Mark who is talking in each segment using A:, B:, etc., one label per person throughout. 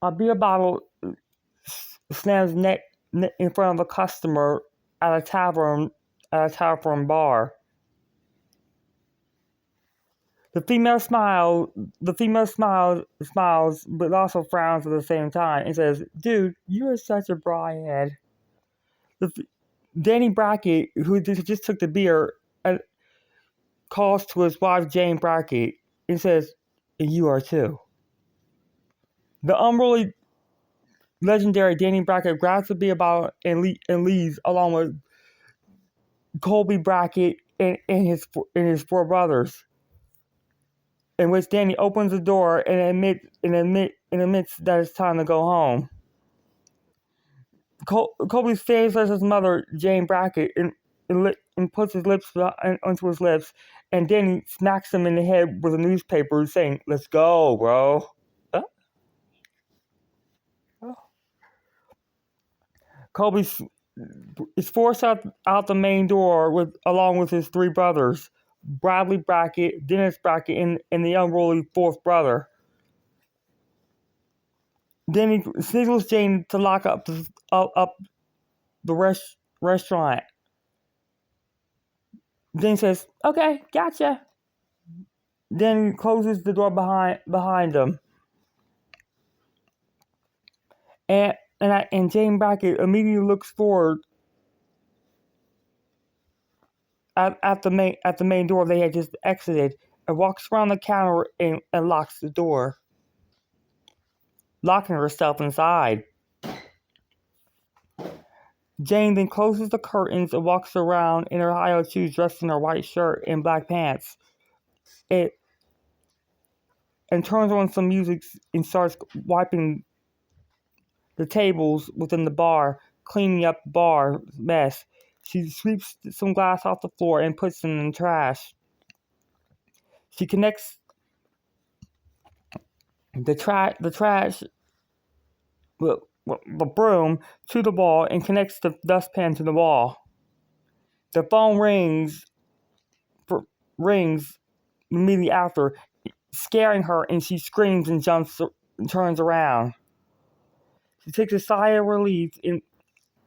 A: A beer bottle slams neck in front of a customer at a tavern bar. The female smiles, but also frowns at the same time and says, "Dude, you are such a brian." Danny Brackett, who just took the beer, calls to his wife Jane Brackett and says, "And you are too." The unruly, legendary Danny Brackett grabs the beer bottle and leaves along with Colby Brackett and his 4 brothers. In which Danny opens the door and admits that it's time to go home. Colby stares at his mother, Jane Brackett, and puts his lips onto his lips, and Danny smacks him in the head with a newspaper, saying, "Let's go, bro." Colby is forced out the main door along with his 3 brothers, Bradley Brackett, Dennis Brackett, and the unruly 4th brother. Then he signals Jane to lock up the restaurant. Jane says, "Okay, gotcha." Then he closes the door behind him. And Jane Brackett immediately looks forward at the main door they had just exited and walks around the counter and locks the door, locking herself inside. Jane then closes the curtains and walks around in her high-heeled shoes, dressed in her white shirt and black pants. And turns on some music and starts wiping the tables within the bar, cleaning up the bar mess. She sweeps some glass off the floor and puts it in the trash. She connects the trash, the broom to the wall and connects the dustpan to the wall. The phone rings immediately after, scaring her, and she screams and turns around. She takes a sigh of relief and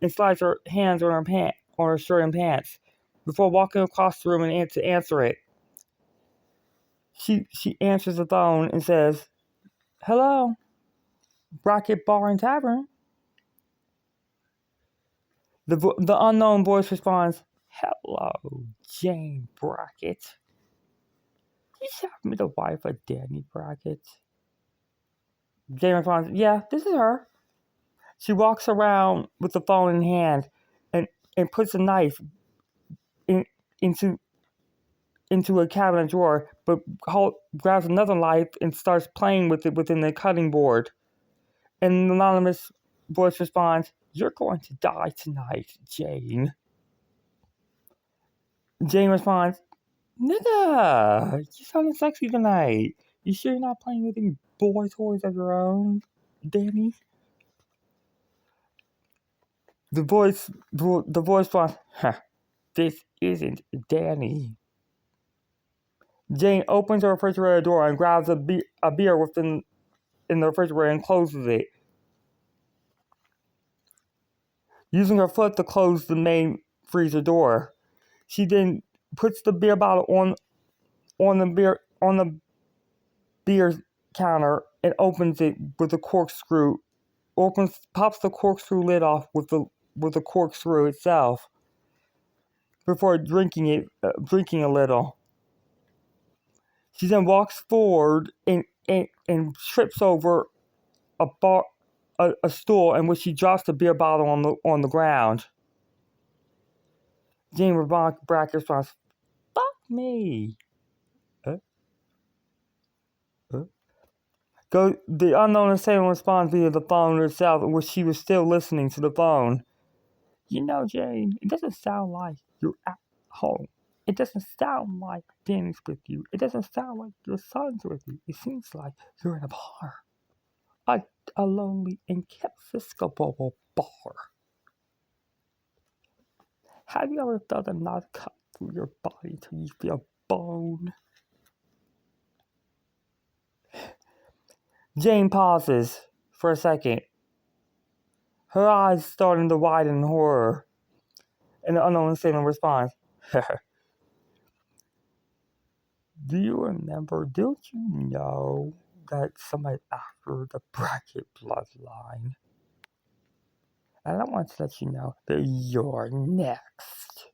A: slides her hands on her shirt and pants before walking across the room and to answer it. She answers the phone and says, "Hello, Brackett Bar and Tavern." The unknown voice responds, "Hello, Jane Brackett. You happen to be the wife of Danny Brackett?" Jane responds, "Yeah, this is her." She walks around with the phone in hand and puts a knife into a cabinet drawer, but grabs another knife and starts playing with it within the cutting board. And an anonymous voice responds, "You're going to die tonight, Jane." Jane responds, "Nigga, you sounding sexy tonight. You sure you're not playing with any boy toys of your own, Danny?" The voice responds, "This isn't Danny." Jane opens her refrigerator door and grabs a beer in the refrigerator and closes it, using her foot to close the main freezer door. She then puts the beer bottle on the beer counter and opens it with a corkscrew. Pops the corkscrew lid off with the corkscrew itself before drinking a little. She then walks forward and trips over a stool in which she drops the beer bottle on the ground. Jane Brackett responds, "Fuck me." The unknown assailant responds via the phone herself, in which she was still listening to the phone. "You know, Jane, it doesn't sound like you're at home. It doesn't sound like Danny's with you. It doesn't sound like your son's with you. It seems like you're in a bar. A lonely and confiscable bar. Have you ever felt a knife cut through your body till you feel bone?" Jane pauses for a second. Her eyes starting to widen in horror. And the unknown assailant responds, do you remember, don't you know that somebody after the Brackett bloodline? And I want to let you know that you're next.